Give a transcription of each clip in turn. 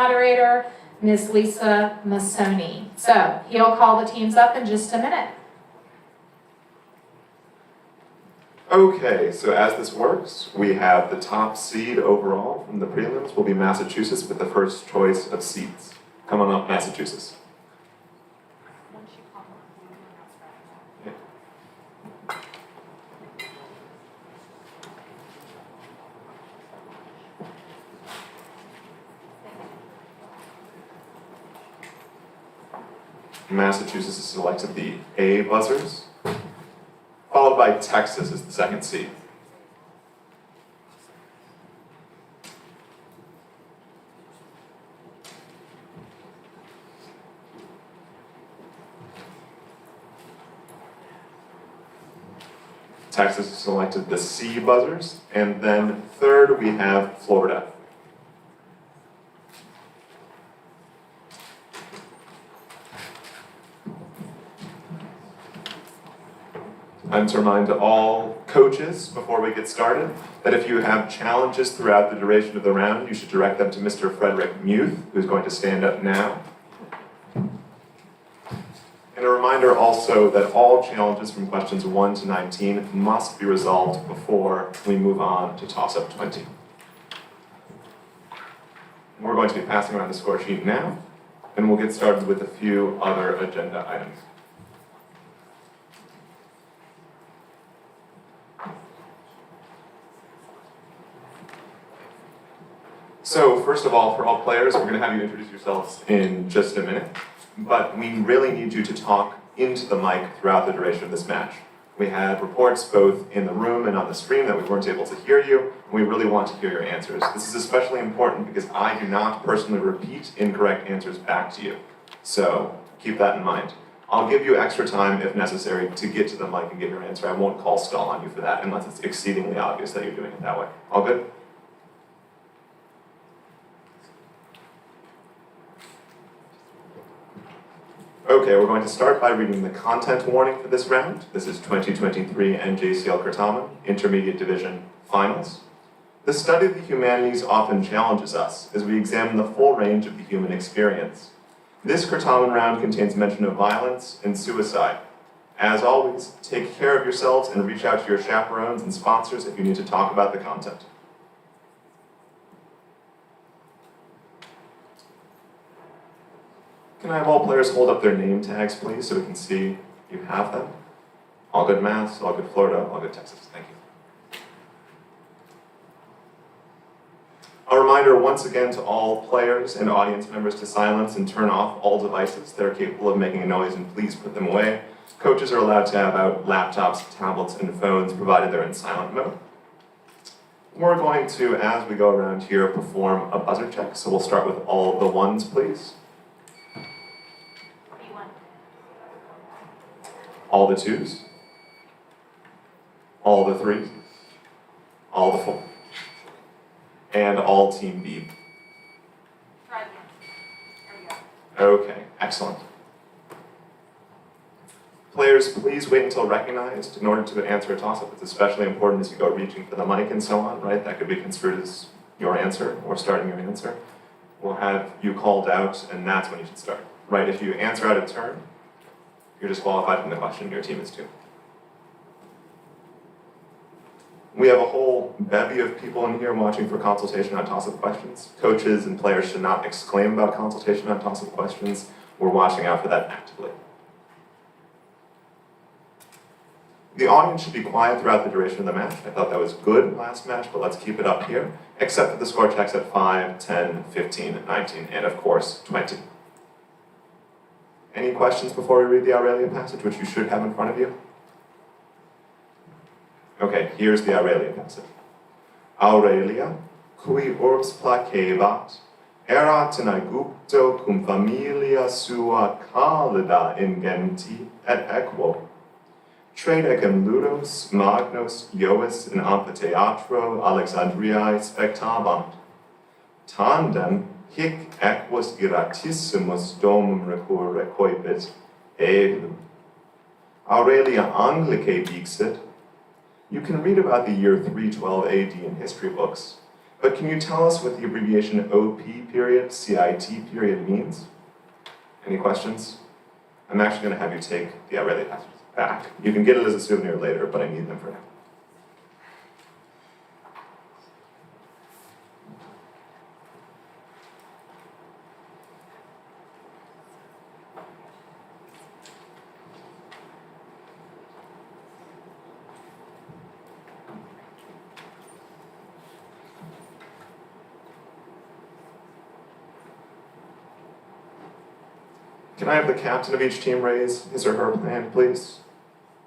moderator, Ms. Lisa Massoni. So he'll call the teams up in just a minute. Okay, so as this works, we have the top seed overall from the prelims will be Massachusetts with the first choice of seeds. Come on up, Massachusetts. Massachusetts has selected the A buzzers, followed by Texas as the second seed. Texas has selected the C buzzers, and then third we have Florida. I'm to remind all coaches before we get started that if you have challenges throughout the duration of the round, you should direct them to Mr. Frederick Muth, who's going to stand up now. And a reminder also that all challenges from questions 1 to 19 must be resolved before we move on to toss-up 20. We're going to be passing around the score sheet now, and we'll get started with a few other agenda items. So first of all, for all players, we're going to have you introduce yourselves in just a minute, but we really need you to talk into the mic throughout the duration of this match. We had reports both in the room and on the stream that we weren't able to hear you, and we really want to hear your answers. This is especially important because I do not personally repeat incorrect answers back to you. So keep that in mind. I'll give you extra time if necessary to get to the mic and give your answer. I won't call stall on you for that unless it's exceedingly obvious that you're doing it that way. All good? Okay, we're going to start by reading the content warning for this round. This is 2023 NJCL Certamen, Intermediate Division Finals. The study of the humanities often challenges us as we examine the full range of the human experience. This Certamen round contains mention of violence and suicide. As always, take care of yourselves and reach out to your chaperones and sponsors if you need to talk about the content. Can I have all players hold up their name tags, please, so we can see you have them? All good Mass, all good Florida, all good Texas. Thank you. A reminder once again to all players and audience members to silence and turn off all devices that are capable of making a noise, and please put them away. Coaches are allowed to have out laptops, tablets, and phones, provided they're in silent mode. We're going to, as we go around here, perform a buzzer check. So we'll start with all the ones, please. All the twos, all the threes, all the four, and all Team B. Try again. There we go. Okay, excellent. Players, please wait until recognized in order to answer a toss-up. It's especially important as you go reaching for the mic and so on, right? That could be construed as your answer or starting your answer. We'll have you called out, and that's when you should start, right? If you answer out of turn, you're disqualified from the question, your team is too. We have a whole bevy of people in here watching for consultation on toss-up questions. Coaches and players should not exclaim about consultation on toss-up questions. We're watching out for that actively. The audience should be quiet throughout the duration of the match. I thought that was good last match, but let's keep it up here, except for the score checks at 5, 10, 15, 19, and of course, 20. Any questions before we read the Aurelian passage, which you should have in front of you? Okay, here's the Aurelian passage. Aurelia, cui urbs placebat, erat in Aegypto cum familia sua calida ingenti et equo. Tredecem ludos magnos Iois in amphitheatro Alexandriae spectabant. Tandem hic equus iratissimus domum recurre coipit eglum. Aurelia Anglicae dixit. You can read about the year 312 AD in history books. but can you tell us what the abbreviation OP period, CIT period means? Any questions? I'm actually going to have you take the Aurelia passages back. You can get it as a souvenir later, but I need them for now. Can I have the captain of each team raise his or her hand, please?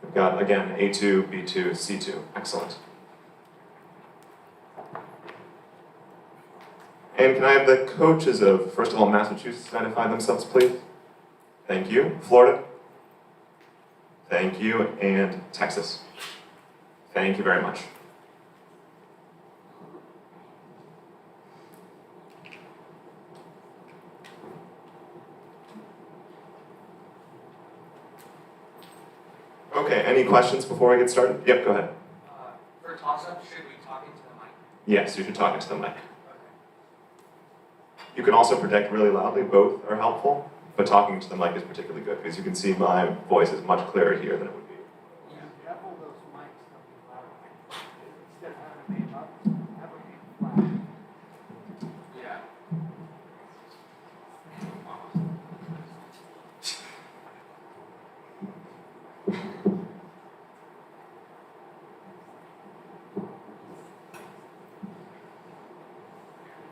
We've got, again, A2, B2, C2. Excellent. And can I have the coaches of, first of all, Massachusetts identify themselves, please? Thank you. Florida? Thank you. And Texas? Thank you very much. Okay, any questions before we get started? Yep, go ahead. For toss-up, should we talk into the mic? Yes, you should talk into the mic. Okay. You can also project really loudly, both are helpful, but talking to the mic is particularly good because you can see my voice is much clearer here than it would be. Yeah. Hold those mics, they'll be louder. Instead of having them up, have them flat. Yeah.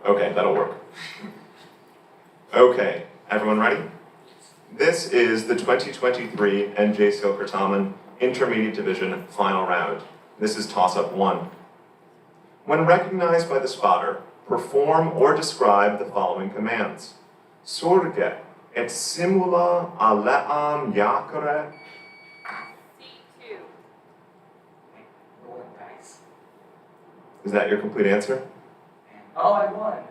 Okay, that'll work. Okay, everyone ready? This is the 2023 NJCL Certamen Intermediate Division Final Round. This is toss-up 1. When recognized by the spotter, perform or describe the following commands. Surge et simula aleam iacere. C2. Roll dice. Is that your complete answer? Oh, I won.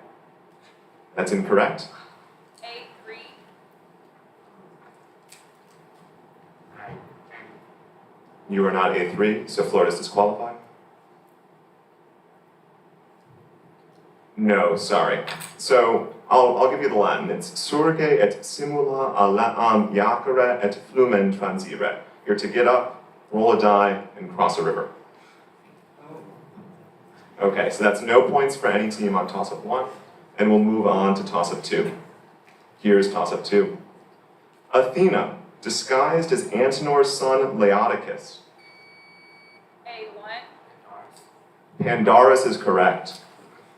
That's incorrect. A3. You are not A3, so Florida's disqualified. No, sorry. So I'll give you the Latin. It's surge et simula aleam iacere et flumen transire. You're to get up, roll a die, and cross a river. Okay, so that's no points for any team on toss-up 1, and we'll move on to toss-up 2. Here's toss-up 2. Athena, disguised as Antenor's son Laodocus. A1. Pandarus is correct.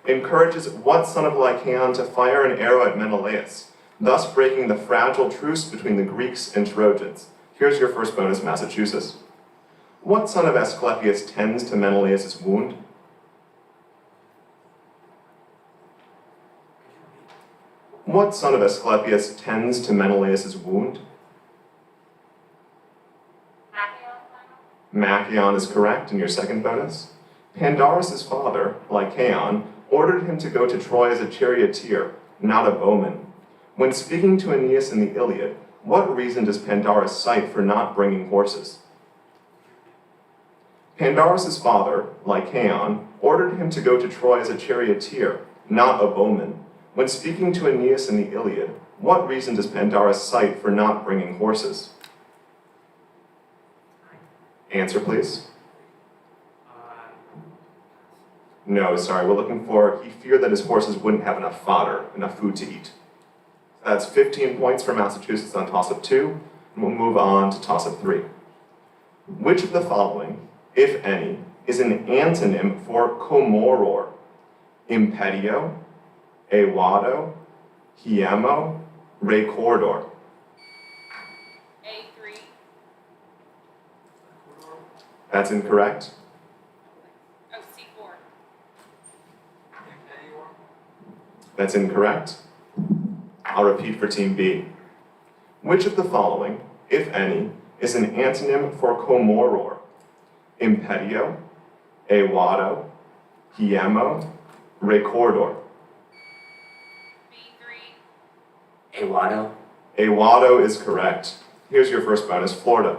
Encourages what son of Lycaon to fire an arrow at Menelaus, thus breaking the fragile truce between the Greeks and Trojans. Here's your first bonus, Massachusetts. What son of Asclepius tends to Menelaus' wound? What son of Asclepius tends to Menelaus' wound? Machaon is correct in your second bonus. Pandarus' father, Lycaon, ordered him to go to Troy as a charioteer, not a bowman. When speaking to Aeneas in the Iliad, what reason does Pandarus cite for not bringing horses? Pandarus' father, Lycaon, ordered him to go to Troy as a charioteer, not a bowman. When speaking to Aeneas in the Iliad, what reason does Pandarus cite for not bringing horses? Answer, please. No, sorry, we're looking for, he feared that his horses wouldn't have enough fodder, enough food to eat. That's 15 points for Massachusetts on toss-up 2, and we'll move on to toss-up 3. Which of the following, if any, is an antonym for comoror? Impedio, Ewado, Hiemo, Recordor. A3. That's incorrect. Oh, C4. That's incorrect. I'll repeat for Team B. Which of the following, if any, is an antonym for comoror? Impedio, Ewado, Hiemo, Recordor. B3. Ewado. Ewado is correct. Here's your first bonus, Florida.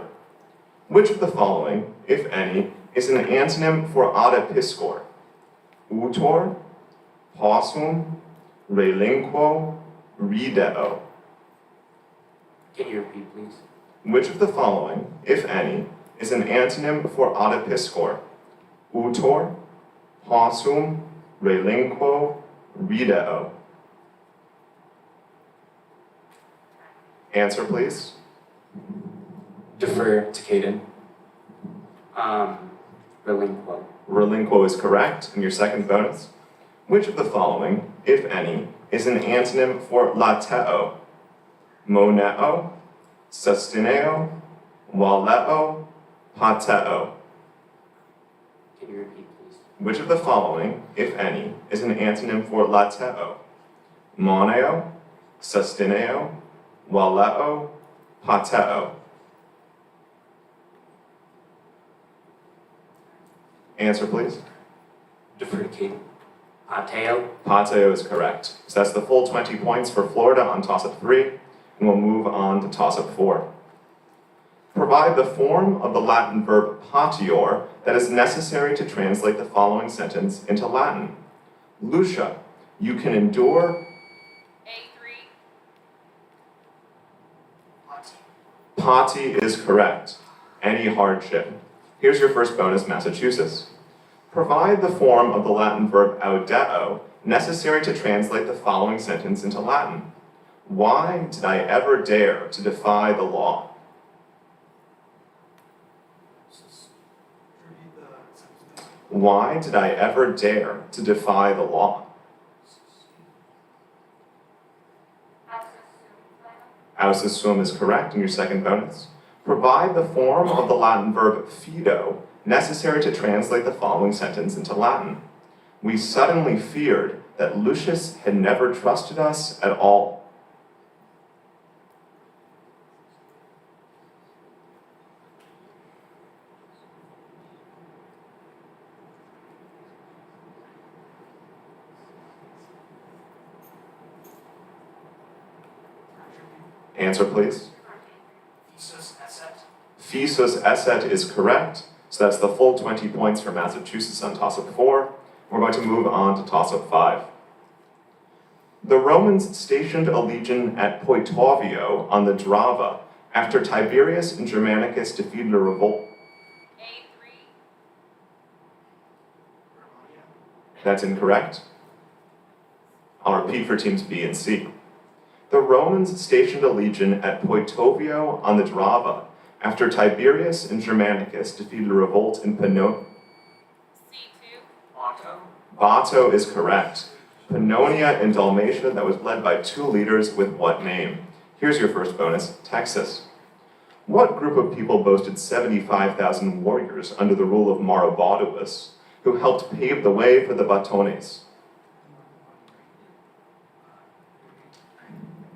Which of the following, if any, is an antonym for adipiscor? Utor, possum, relinquo, rideo. Can you repeat, please? Which of the following, if any, is an antonym for adipiscor? Utor, possum, relinquo, rideo. Answer, please. Defer to Caden. Relinquo. Relinquo is correct, and your second bonus. Which of the following, if any, is an antonym for lateo? Moneo, sustineo, waleo, pateo. Can you repeat, please? Which of the following, if any, is an antonym for lateo? Moneo, sustineo, waleo, pateo. Answer, please. Defer to Caden. Pateo. Pateo is correct. So that's the full 20 points for Florida on toss-up 3, and we'll move on to toss-up 4. Provide the form of the Latin verb patior that is necessary to translate the following sentence into Latin. Lucia, you can endure. A3. Pati is correct. Any hardship. Here's your first bonus, Massachusetts. Provide the form of the Latin verb audeo necessary to translate the following sentence into Latin. Why did I ever dare to defy the law? Why did I ever dare to defy the law? Aususum is correct in your second bonus. Provide the form of the Latin verb fido necessary to translate the following sentence into Latin. We suddenly feared that Lucius had never trusted us at all. Answer, please. Physus esset is correct, so that's the full 20 points for Massachusetts on toss-up 4. We're going to move on to toss-up 5. The Romans stationed a legion at Poetovio on the Drava after Tiberius and Germanicus defeated a revolt. A3. That's incorrect. I'll repeat for teams B and C. The Romans stationed a legion at Poetovio on the Drava after Tiberius and Germanicus defeated a revolt in C2. Bato is correct. Pannonia in Dalmatia that was led by 2 leaders with what name? Here's your first bonus, Texas. What group of people boasted 75,000 warriors under the rule of Maroboduus, who helped pave the way for the Batones?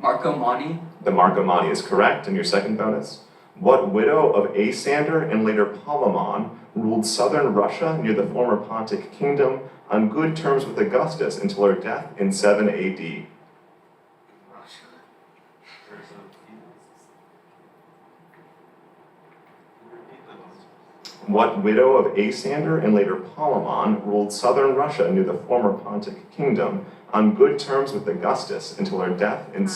Marcomanni. The Marcomanni is correct, and your second bonus. What widow of Asander and later Polemon ruled southern Russia near the former Pontic kingdom on good terms with Augustus until her death in 7 AD? What widow of Asander and later Polemon ruled southern Russia near the former Pontic kingdom on good terms with Augustus until her death in...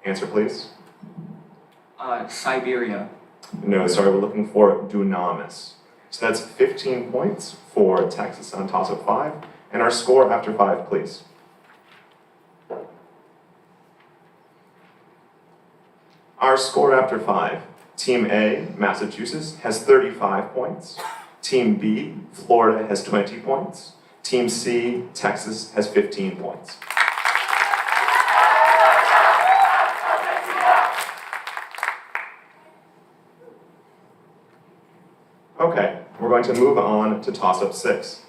Answer, please. Siberia. No, sorry, we're looking for Dunamis. So that's 15 points for Texas on toss-up 5. And our score after 5, please. Our score after 5. Team A, Massachusetts, has 35 points. Team B, Florida, has 20 points. Team C, Texas, has 15 points. Okay, we're going to move on to toss-up 6.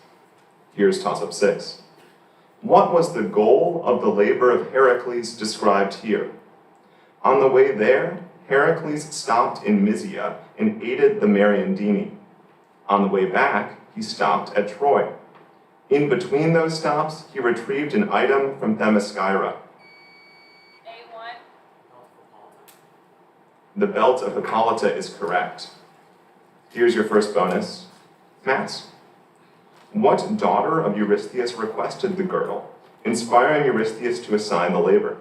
Here's toss-up 6. What was the goal of the labor of Heracles described here? On the way there, Heracles stopped in Mysia and aided the Mariandini. On the way back, he stopped at Troy. In between those stops, he retrieved an item from Themyscira. A1. The belt of Hippolyta is correct. Here's your first bonus. Max. What daughter of Eurystheus requested the girdle? inspiring Eurystheus to assign the labor.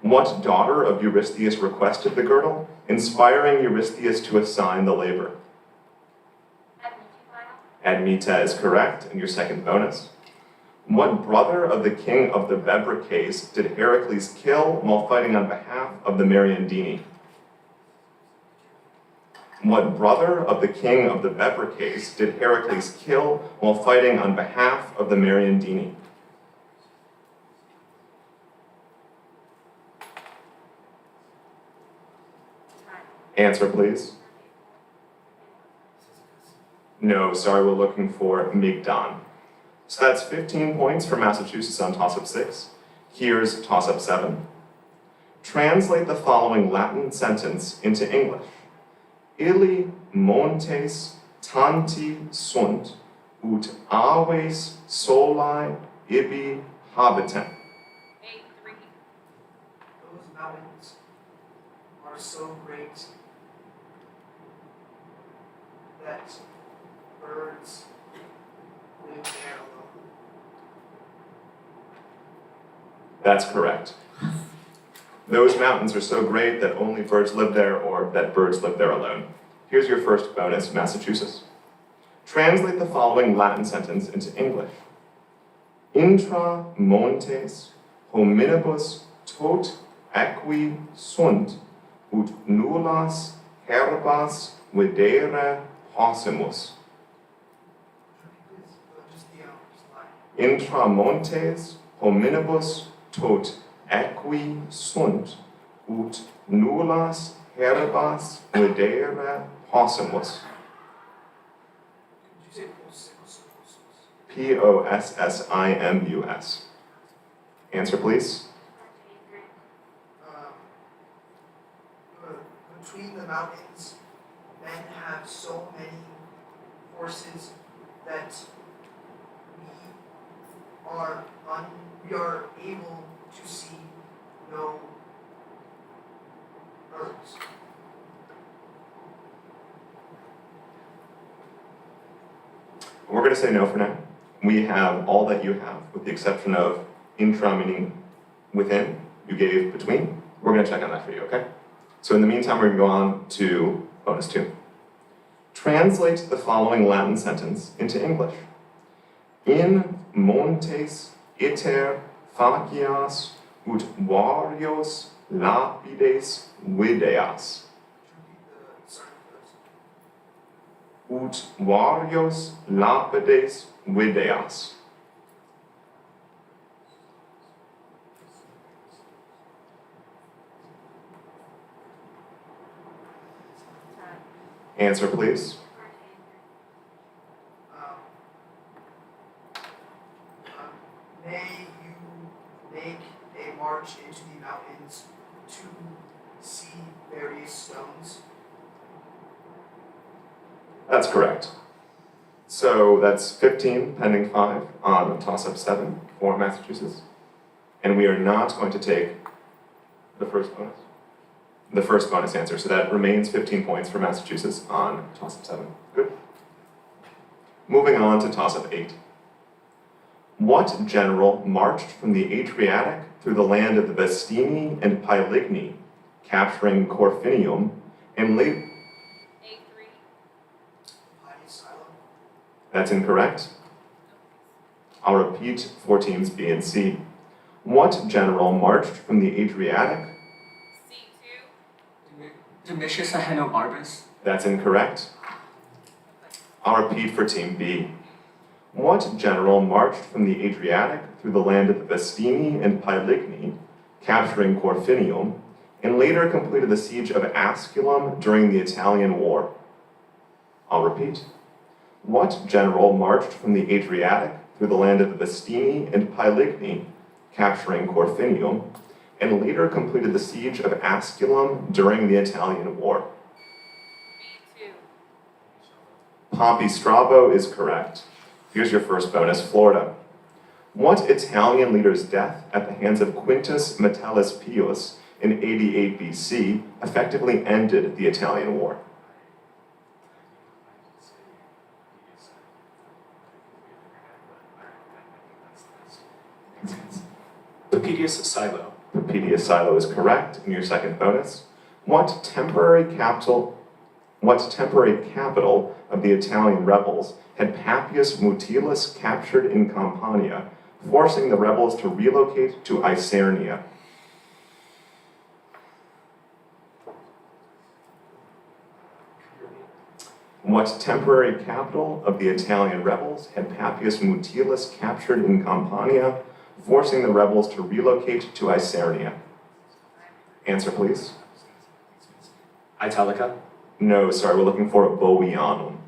What daughter of Eurystheus requested the girdle, inspiring Eurystheus to assign the labor? Admeta is correct, and your second bonus. What brother of the king of the Bebricades did Heracles kill while fighting on behalf of the Mariandini? What brother of the king of the Bebricades did Heracles kill while fighting on behalf of the Mariandini? Answer, please. No, sorry, we're looking for Migdon. So that's 15 points for Massachusetts on toss-up 6. Here's toss-up 7. Translate the following Latin sentence into English. Illi montes tanti sunt, ut aves solae ibi habitent. Those mountains are so great that birds live there alone. That's correct. Those mountains are so great that only birds live there, or that birds live there alone. Here's your first bonus, Massachusetts. Translate the following Latin sentence into English. Intra montes hominibus tot equi sunt, ut nullas herbas videre possimus. Just the line. Intra montes hominibus tot equi sunt, ut nullas herbas videre possimus. Could you say possimus? P-O-S-S-I-M-U-S. Answer, please. Between the mountains, men have so many forces that we are able to see no birds. We're going to say no for now. We have all that you have, with the exception of intra meaning within. You gave between. We're going to check on that for you, okay? So in the meantime, we're going to go on to bonus 2. Translate the following Latin sentence into English. In montes iter facias ut varios lapides videas. Ut varios lapides videas. Answer, please. May you make a march into the mountains to see various stones. That's correct. So that's 15, pending 5 on toss-up 7 for Massachusetts. And we are not going to take the first bonus. The first bonus answer. So that remains 15 points for Massachusetts on toss-up 7. Good. Moving on to toss-up 8. What general marched from the Adriatic through the land of the Vestini and Pylygni, capturing Corfinium, and later... That's incorrect. I'll repeat for teams B and C. What general marched from the Adriatic? Domitius Ahenobarbus. That's incorrect. I'll repeat for team B. What general marched from the Adriatic through the land of the Vestini and Pylygni, capturing Corfinium, and later completed the siege of Asculum during the Italian War? I'll repeat. What general marched from the Adriatic through the land of the Vestini and Pylygni, capturing Corfinium, and later completed the siege of Asculum during the Italian War? Pompey Strabo is correct. Here's your first bonus, Florida. What Italian leader's death at the hands of Quintus Metellus Pius in 88 BC effectively ended the Italian War? Papedius silo. Papedius silo is correct. And your second bonus. What temporary capital of the Italian rebels had Papius Mutilus captured in Campania, forcing the rebels to relocate to Isernia? What temporary capital of the Italian rebels had Papius Mutilus captured in Campania, forcing the rebels to relocate to Isernia? Answer, please. Italica. No, sorry, we're looking for Bovianum.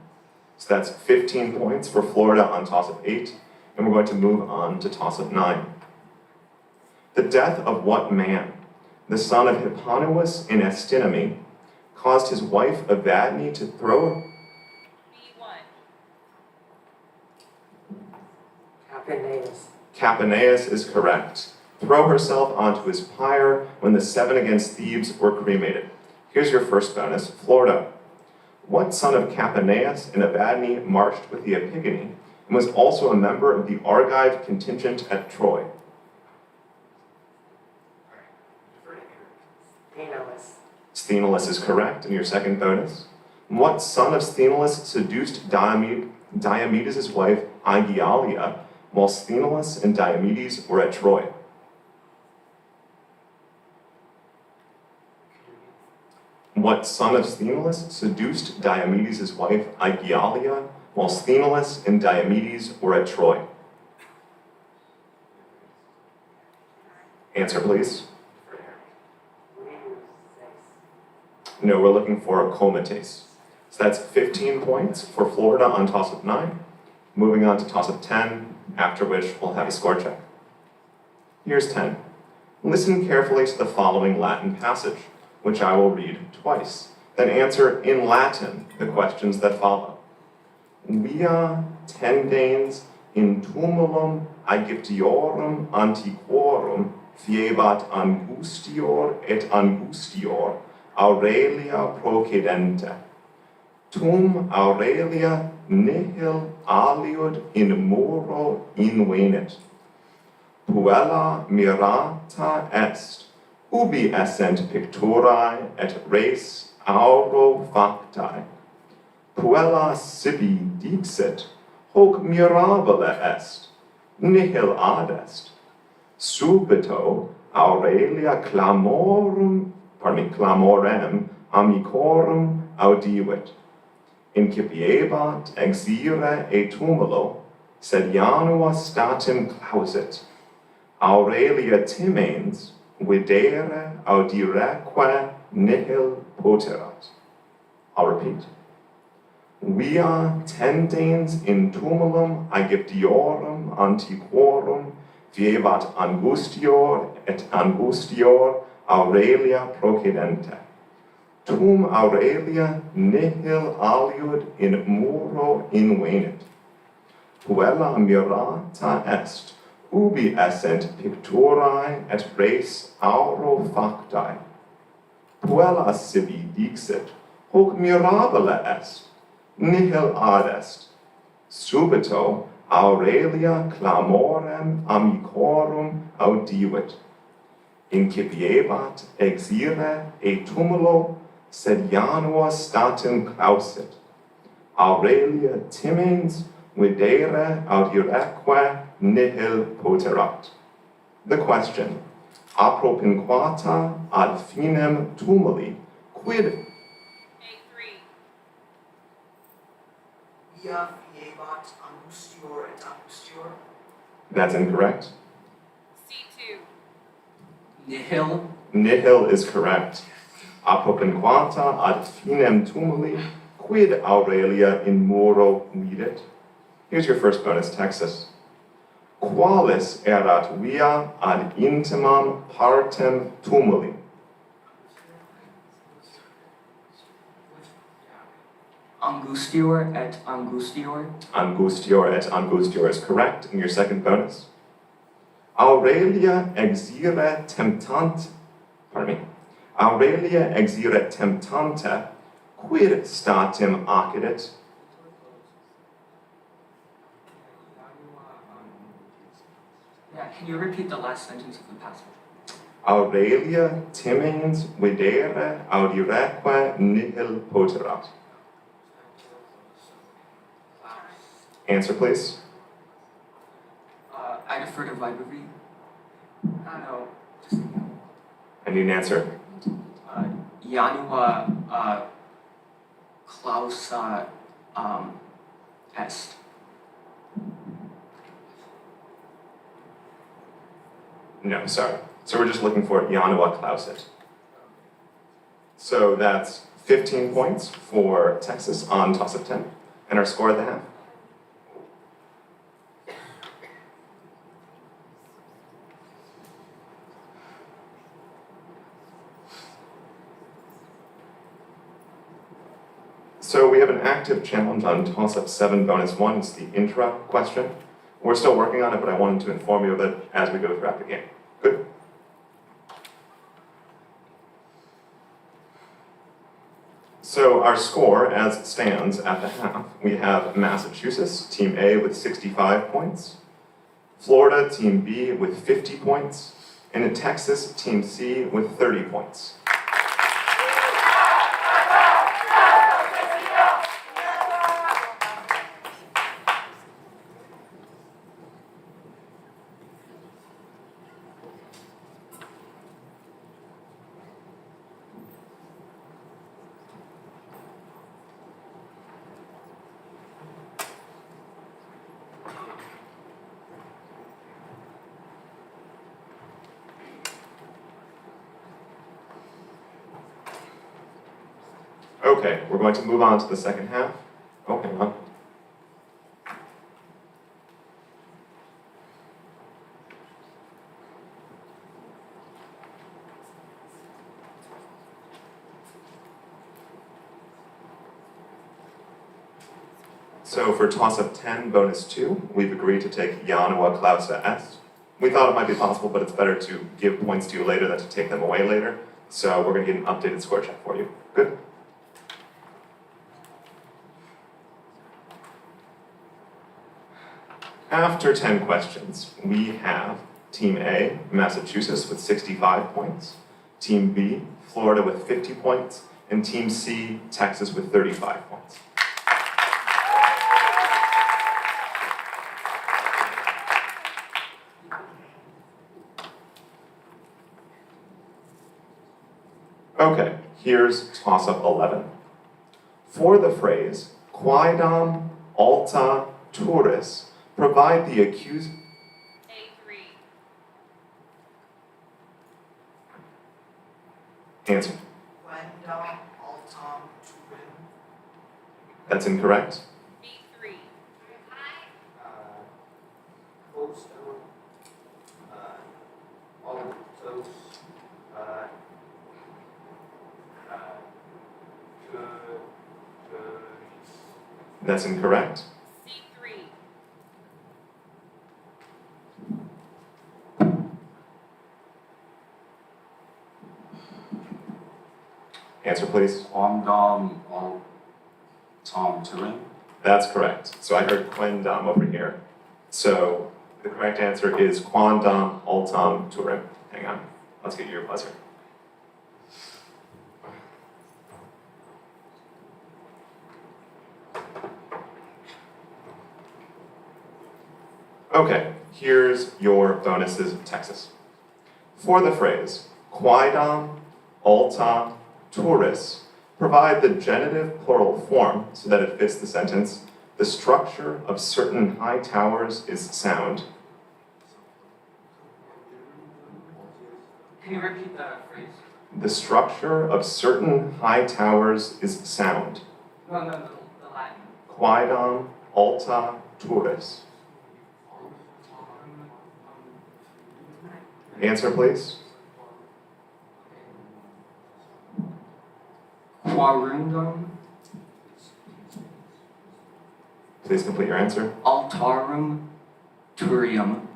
So that's 15 points for Florida on toss of 8, and we're going to move on to toss of 9. The death of what man, the son of Hipponuus in Estinomy, caused his wife Evadne to throw... Capaneus. Capaneus is correct. Throw herself onto his pyre when the 7 against Thebes were cremated. Here's your first bonus, Florida. What son of Capaneus and Evadne marched with the Epigone and was also a member of the Argive contingent at Troy? Sthenelus. Sthenelus is correct, and your second bonus. What son of Sthenelus seduced Diomedes' wife Aegialia while Sthenelus and Diomedes were at Troy? What son of Sthenelus seduced Diomedes' wife Aegialia while Sthenelus and Diomedes were at Troy? Answer, please. No, we're looking for Comates. So that's 15 points for Florida on toss of 9. Moving on to toss of 10, after which we'll have a score check. Here's 10. Listen carefully to the following Latin passage, which I will read twice. Then answer in Latin the questions that follow. Via tendanes in tumulum Aegyptiorum antiquorum fiebat angustior et angustior Aurelia procedente. Tum Aurelia nihil aliud in muro invenit. Puella mirata est, ubi essent picturae et res auro factae. Puella sibi dixit, hoc mirabile est, nihil adest. Subito Aurelia clamorem amicorum audivit. Incipiebat exire e tumulo, sed janua statim clausit. Aurelia timens, videre audireque nihil poterat. I'll repeat. Via tendens in tumulum Aegyptiorum antiquorum fiebat angustior et angustior Aurelia procedente. Tum Aurelia nihil aliud in muro invenit. Puella mirata est, ubi essent picturae et res auro factae. Puella sibi dixit, hoc mirabile est, nihil adest. Subito Aurelia clamorem amicorum audivit. Incipiebat exire e tumulo, sed janua statim clausit. Aurelia timens, videre audireque nihil poterat. The question, apropinquata ad finem tumuli, quid? A3. Via fiebat angustior et angustior. That's incorrect. C2. Nihil. Nihil is correct. Apropinquata ad finem tumuli, quid Aurelia in muro vidit? Here's your first bonus, Texas. Qualis erat via ad intimam partem tumuli? Angustior et angustior. Angustior et angustior is correct. And your second bonus? Aurelia exire temptante, quid statim accidit? Yeah, can you repeat the last sentence of the passage? Aurelia timens videre audireque nihil poterat. Answer, please. I defer to Vibrary. No, just I need an answer. Janua clausa est. No, sorry. So we're just looking for Janua Clauset. So that's 15 points for Texas on toss of 10. And our score at the half? So we have an active challenge on toss-up 7 bonus 1. It's the intra question. We're still working on it, but I wanted to inform you of it as we go throughout the game. Good? So our score as it stands at the half, we have Massachusetts, Team A with 65 points, Florida, Team B with 50 points, and in Texas, Team C with 30 points. Okay, we're going to move on to the second half. Oh, hang on. So for toss-up 10, bonus 2, we've agreed to take Janua Clausa est. We thought it might be possible, but it's better to give points to you later than to take them away later. So we're going to get an updated score check for you. Good? After 10 questions, we have Team A, Massachusetts with 65 points, Team B, Florida with 50 points, and Team C, Texas with 35 points. Okay, here's toss-up 11. For the phrase, quaedam alta turis, provide the accused... A3. Answer. Quendam altam turim. That's incorrect. B3. Coldstone, Altos, That's incorrect. C3. Answer, please. Quondam altam turin. That's correct. So I heard quendam over here. So the correct answer is quandam altam turim. Hang on. Let's get your buzzer. Okay, here's your bonuses, Texas. For the phrase, quaedam alta turis, provide the genitive plural form so that it fits the sentence, the structure of certain high towers is sound. Can you repeat that phrase? The structure of certain high towers is sound. No, the Latin. Quaedam alta turis. Answer, please. Quarundum Please complete your answer. altarum turium.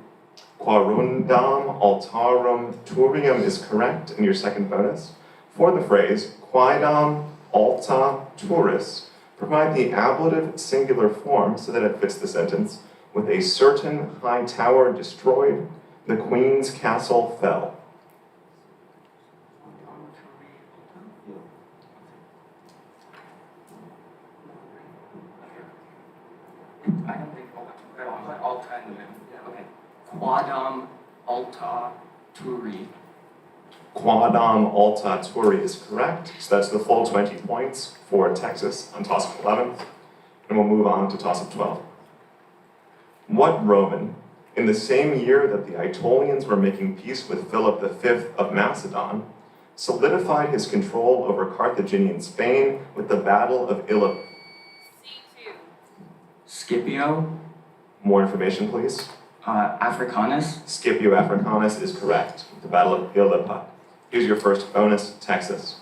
Quarundam altarum turium is correct in your second bonus. For the phrase, quaedam alta turis, provide the ablative singular form so that it fits the sentence, with a certain high tower destroyed, The Queen's castle fell. I don't think Alta and okay. Quadam Alta Turi. Quadam Alta Turi is correct. So that's the full 20 points for Texas on toss-up 11. And we'll move on to toss-up 12. What Roman, in the same year that the Aetolians were making peace with Philip V of Macedon, solidified his control over Carthaginian Spain with the Battle of C2. Scipio. More information, please. Africanus. Scipio Africanus is correct. The Battle of Ilipa. Here's your first bonus, Texas.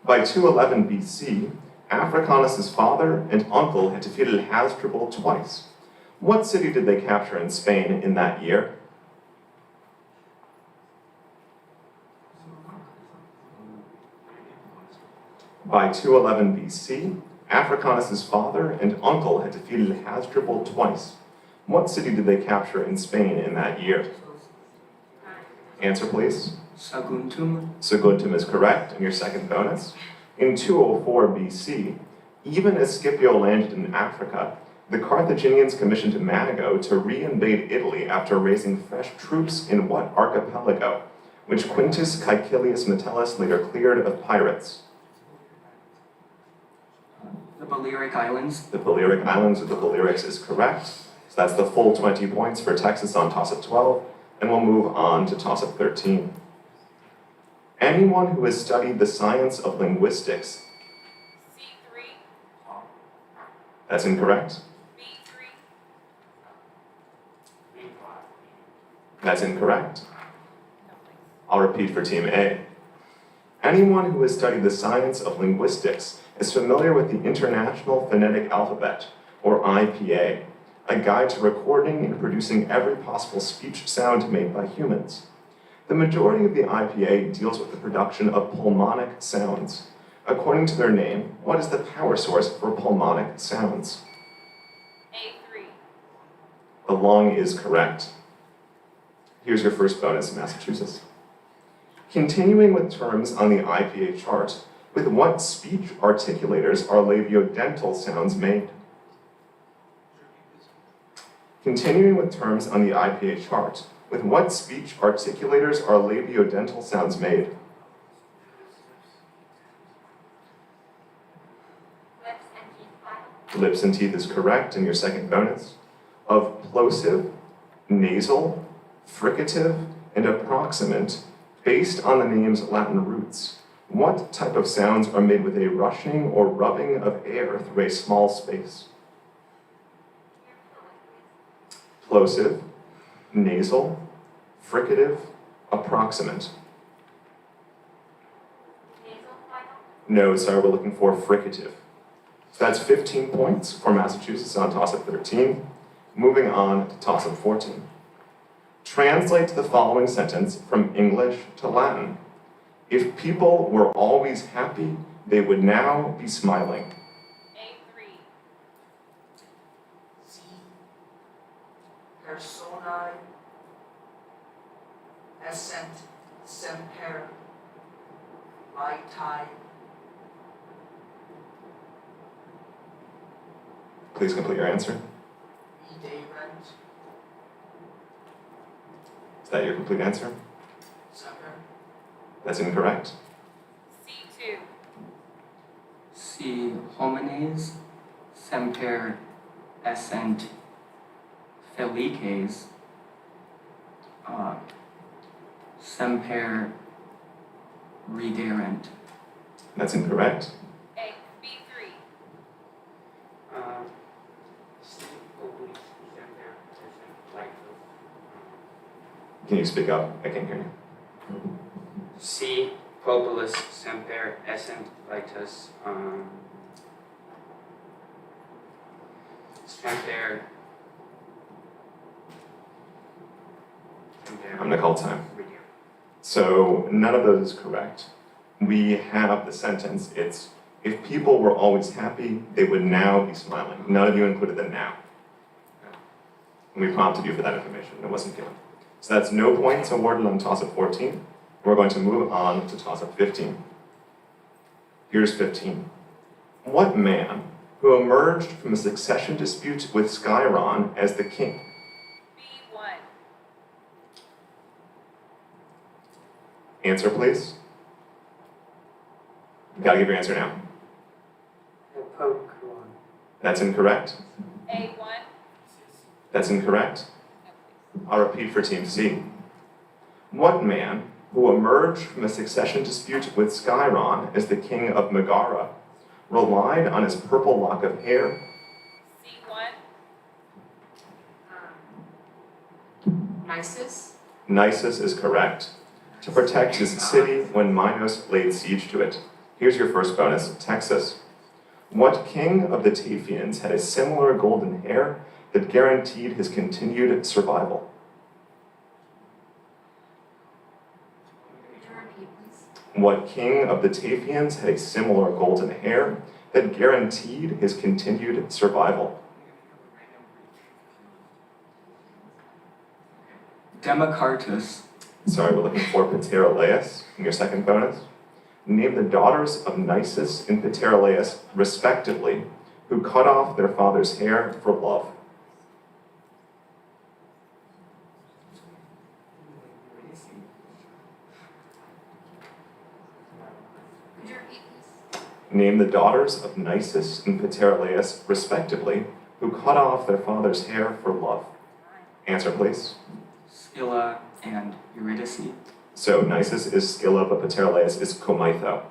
By 211 BC, Africanus' father and uncle had defeated Hasdrubal twice. What city did they capture in Spain in that year? By 211 BC, Africanus' father and uncle had defeated Hasdrubal twice. What city did they capture in Spain in that year? Answer, please. Saguntum. Saguntum is correct, and your second bonus. In 204 BC, even as Scipio landed in Africa, the Carthaginians commissioned Manigo to re-invade Italy after raising fresh troops in what archipelago, which Quintus Caecilius Metellus later cleared of pirates? The Balearic Islands. The Balearic Islands or the Balearics is correct. So that's the full 20 points for Texas on toss-up 12, and we'll move on to toss-up 13. Anyone who has studied the science of linguistics. C3. That's incorrect. B3. That's incorrect. I'll repeat for Team A. Anyone who has studied the science of linguistics is familiar with the International Phonetic Alphabet, or IPA, a guide to recording and producing every possible speech sound made by humans. The majority of the IPA deals with the production of pulmonic sounds. According to their name, what is the power source for pulmonic sounds? A3. The lung is correct. Here's your first bonus in Massachusetts. Continuing with terms on the IPA chart, with what speech articulators are labiodental sounds made? Continuing with terms on the IPA chart, with what speech articulators are labiodental sounds made? Lips and teeth file. Lips and teeth is correct, and your second bonus. Of plosive, nasal, fricative, and approximant, based on the name's Latin roots, what type of sounds are made with a rushing or rubbing of air through a small space? Plosive, nasal, fricative, approximant. Nasal file. No, sorry, we're looking for fricative. So that's 15 points for Massachusetts on toss-up 13. Moving on to toss-up 14. Translate the following sentence from English to Latin. If people were always happy, they would now be smiling. A3. Si personae essent semper laetae Please complete your answer. viderunt Is that your complete answer? semper That's incorrect. C2. Si homines semper essent felices, semper riderent. That's incorrect. B3. Can you speak up? I can't hear you. Si populus semper essent laetus semper I'm gonna call time. So none of those is correct. We have the sentence, it's, if people were always happy, they would now be smiling. None of you included the now. And we prompted you for that information, it wasn't given. So that's no points awarded on toss-up 14. We're going to move on to toss-up 15. Here's 15. What man who emerged from a succession dispute with Skyron as the king? B1. Answer, please. You gotta give your answer now. And Pokemon. That's incorrect. A1. That's incorrect. I'll repeat for Team C. What man who emerged from a succession dispute with Skyron as the king of Megara relied on his purple lock of hair? C1. Nisus? Nisus is correct. To protect his city when Minos laid siege to it. Here's your first bonus, Texas. What king of the Taphians had a similar golden hair that guaranteed his continued survival? Could you repeat, please? What king of the Taphians had a similar golden hair that guaranteed his continued survival? Democritus. Sorry, we're looking for Pterolaus in your second bonus. Name the daughters of Nisus and Pterolaus, respectively, who cut off their father's hair for love. Could you repeat, please? Name the daughters of Nisus and Pterolaus, respectively, who cut off their father's hair for love. Answer, please. Scylla and Eurydice. So Nisus is Scylla, but Pterolaus is Comitho.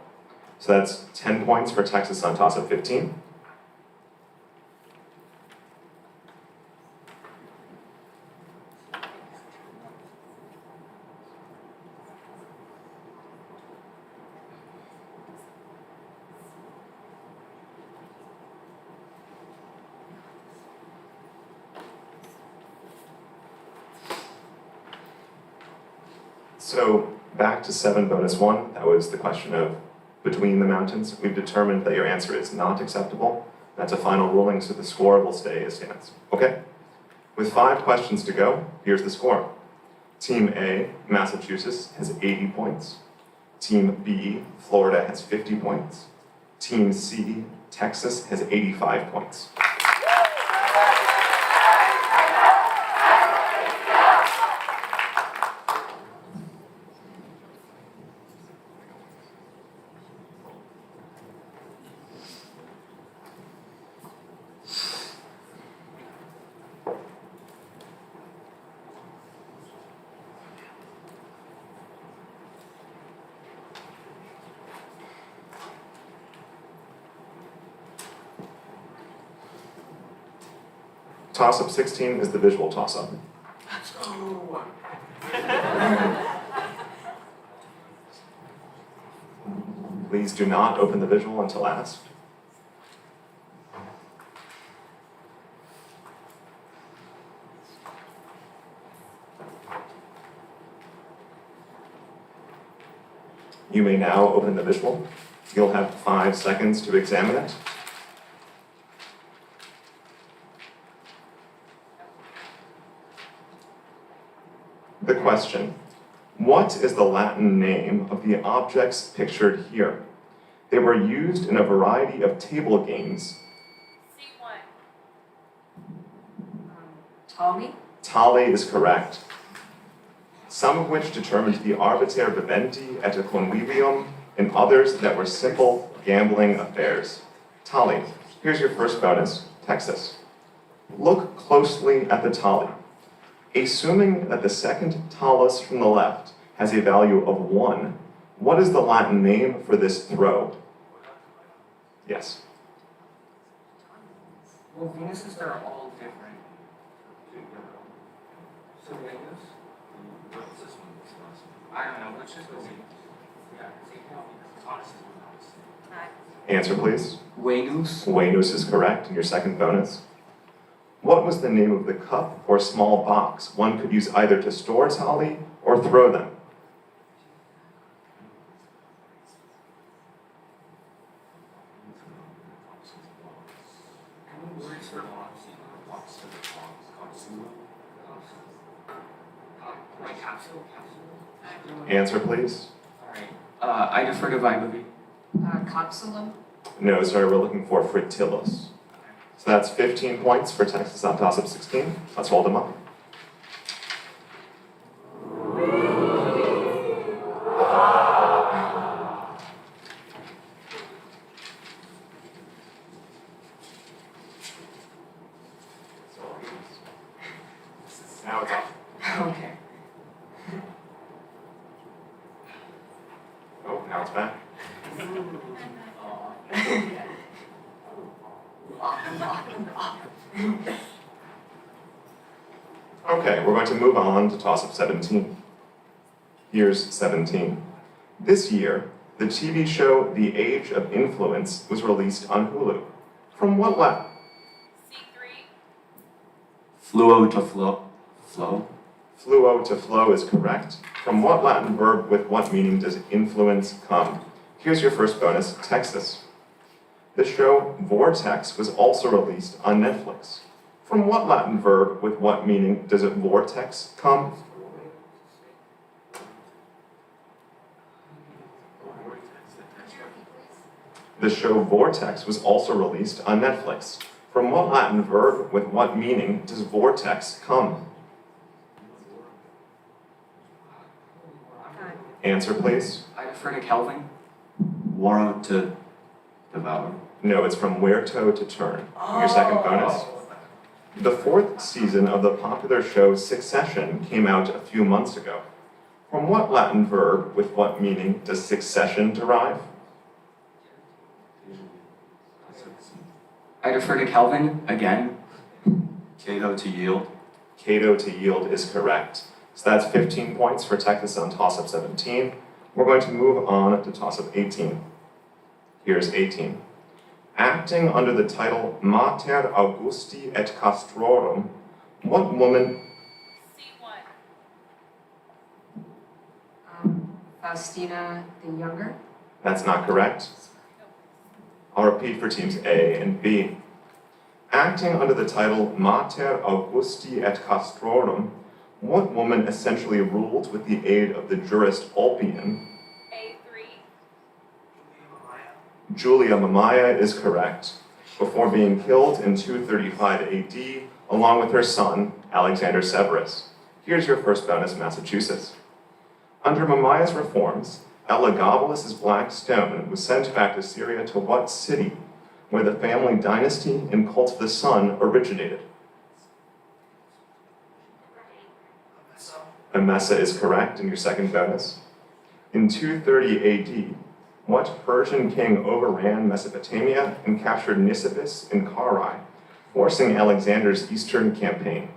So that's 10 points for Texas on toss-up 15. So back to 7 bonus 1, that was the question of between the mountains. We've determined that your answer is not acceptable. That's a final ruling, so the score will stay as stands. Okay? With 5 questions to go, here's the score. Team A, Massachusetts, has 80 points. Team B, Florida, has 50 points. Team C, Texas, has 85 points. Toss-up 16 is the visual toss-up. Please do not open the visual until asked. You may now open the visual. You'll have 5 seconds to examine it. The question, what is the Latin name of the objects pictured here? They were used in a variety of table games. C1. Ptolemy? Tali is correct. Some of which determined the arbiter vivendi et convivium, and others that were simple gambling affairs. Tali, here's your first bonus, Texas. Look closely at the Tali. Assuming that the second talus from the left has a value of 1, what is the Latin name for this throw? Yes. Well, Venuses are all different. So Venus? What's this one? What's the last one? I don't know, let's just go Venus. Yeah, because honestly, Answer, please. Venus? Venus is correct in your second bonus. What was the name of the cup or small box one could use either to store Tali or throw them? words for box, box, Like Capsule. Answer, please. Alright. I defer to Vibavi. Capsulum. No, sorry, we're looking for fritillus. So that's 15 points for Texas on toss-up 16. Let's hold them up. Now it's off. Okay. Oh, now it's back. Okay, we're going to move on to toss-up 17. Here's 17. This year, the TV show The Age of Influence was released on Hulu. From what lab? C3. Fluo to flow. Flow. Fluo to flow is correct. From what Latin verb with what meaning does influence come? Here's your first bonus, Texas. The show Vortex was also released on Netflix. From what Latin verb with what meaning does vortex come? The show Vortex was also released on Netflix. From what Latin verb with what meaning does vortex come? Answer, please. I defer to Kelvin. Wara to devour. No, it's from where to turn. Your second bonus. The fourth season of the popular show Succession came out a few months ago. From what Latin verb with what meaning does succession derive? I defer to Kelvin again. Cato to yield. Cato to yield is correct. So that's 15 points for Texas on toss-up 17. We're going to move on to toss-up 18. Here's 18. Acting under the title Mater Augusti et Castrorum, what woman... C1. Faustina the Younger. That's not correct. I'll repeat for teams A and B. Acting under the title Mater Augusti et Castrorum, what woman essentially ruled with the aid of the jurist Ulpian? A3. Julia Mamaea is correct. Before being killed in 235 AD, along with her son, Alexander Severus. Here's your first bonus, Massachusetts. Under Mamaea's reforms, Elagabalus's black stone was sent back to Syria to what city, where the family dynasty and cult of the sun originated? Emesa is correct in your second bonus. In 230 AD, what Persian king overran Mesopotamia and captured Nisibis and Carrhae, forcing Alexander's eastern campaign?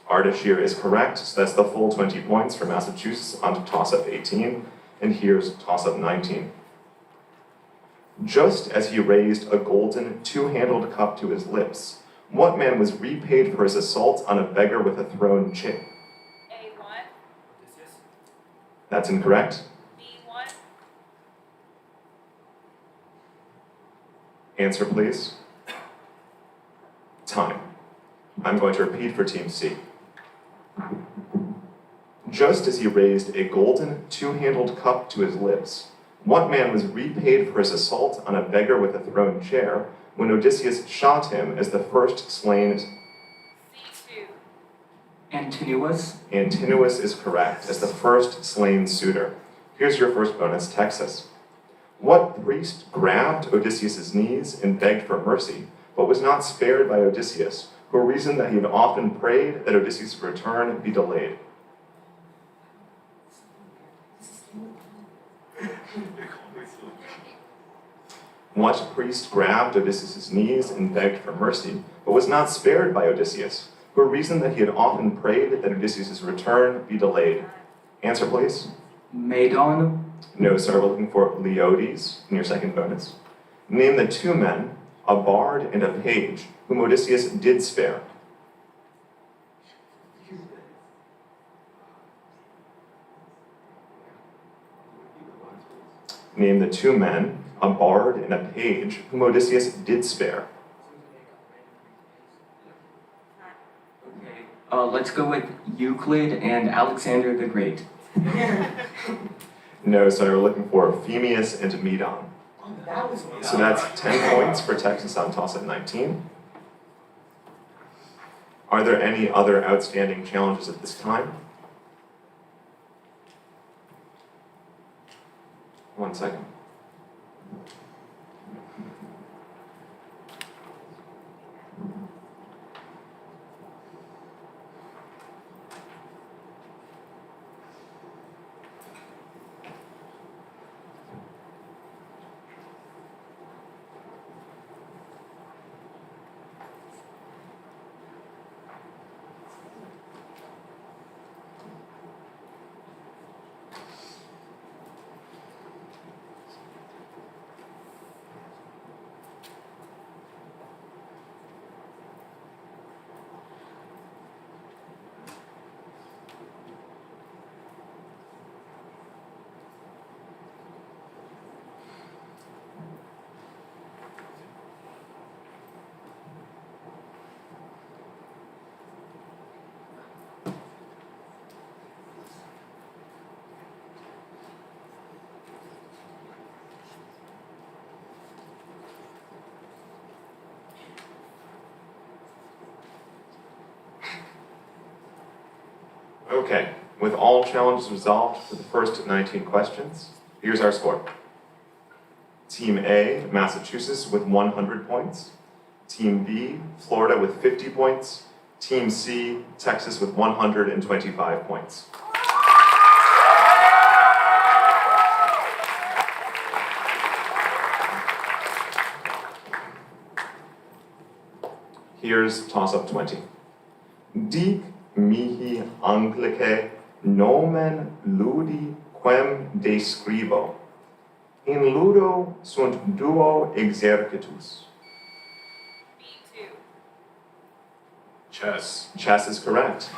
Ardashir is correct, so that's the full 20 points for Massachusetts onto toss-up 18, and here's toss-up 19. Just as he raised a golden two-handled cup to his lips, what man was repaid for his assault on a beggar with a thrown chin? A1. That's incorrect. B1. Answer, please. Time. I'm going to repeat for Team C. Just as he raised a golden two-handled cup to his lips, what man was repaid for his assault on a beggar with a thrown chair when Odysseus shot him as the first slain? C2. Antinous. Antinous is correct, as the first slain suitor. Here's your first bonus, Texas. What priest grabbed Odysseus' knees and begged for mercy, but was not spared by Odysseus, who reasoned that he had often prayed that Odysseus' return be delayed? What priest grabbed Odysseus' knees and begged for mercy, but was not spared by Odysseus, who reasoned that he had often prayed that Odysseus' return be delayed? Answer, please. Medon. No, sir, we're looking for Leodes in your second bonus. Name the two men, a bard and a page, whom Odysseus did spare. Name the two men, a bard and a page, whom Odysseus did spare. Let's go with Euclid and Alexander the Great. No, so we're looking for Phemius and Medon. So that's 10 points for Texas on toss at 19. Are there any other outstanding challenges at this time? 1 second. Okay, with all challenges resolved for the first 19 questions, here's our score. Team A, Massachusetts with 100 points. Team B, Florida with 50 points. Team C, Texas with 125 points. Here's toss-up 20. Dic mihi Anglicae nomen ludi quem describo. In ludo sunt duo exercitus. B2. Chess. Chess is correct.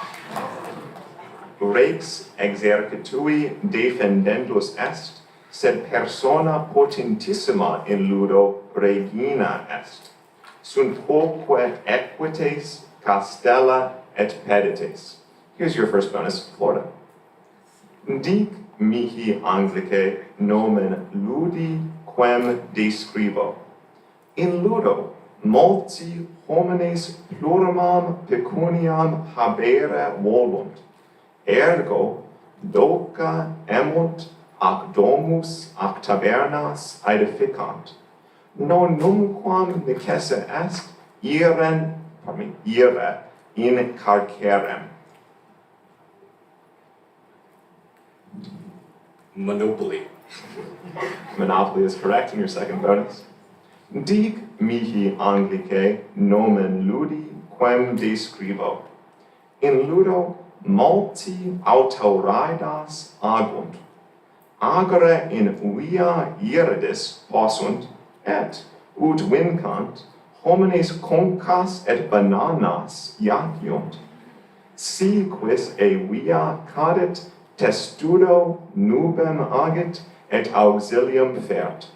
Rex exercitui defendendus est, sed persona potentissima in ludo regina est. Sunt quoque equites castella et pedites. Here's your first bonus, Florida. Dic mihi Anglicae nomen ludi quem describo. In ludo multi homines plurimam pecuniam habere volunt. Ergo doca emunt ac domus ac tabernas aedificant. Non numquam necesse est ire in carcerem. Monopoly. Monopoly is correct in your second bonus. Dic mihi Anglicae nomen ludi quem describo. In ludo multi autoridas agunt. Agere in via iridis possunt, et, ut vincant, homines concas et bananas iaciunt. Si quis e via cadet, testudo nubem agit, et auxilium fert.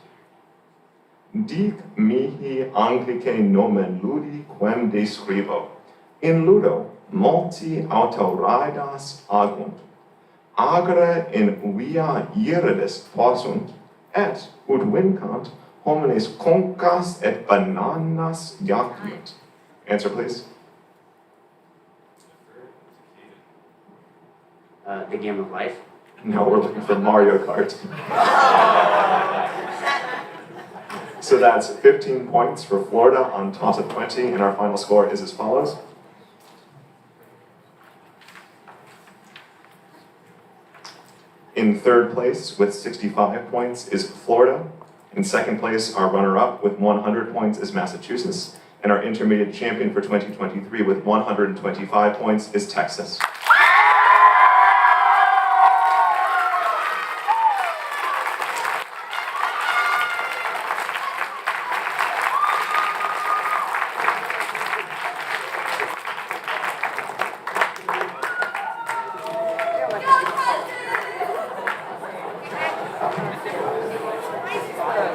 Dic mihi Anglicae nomen ludi quem describo. In ludo multi autoridas agunt. Agere in via iridis possunt, et, ut vincant, homines concas et bananas iaciunt. Answer, please. The Game of Life. No, we're looking for Mario Kart. So that's 15 points for Florida on toss of 20, and our final score is as follows. In third place with 65 points is Florida. In second place, our runner-up with 100 points is Massachusetts. And our intermediate champion for 2023 with 125 points is Texas.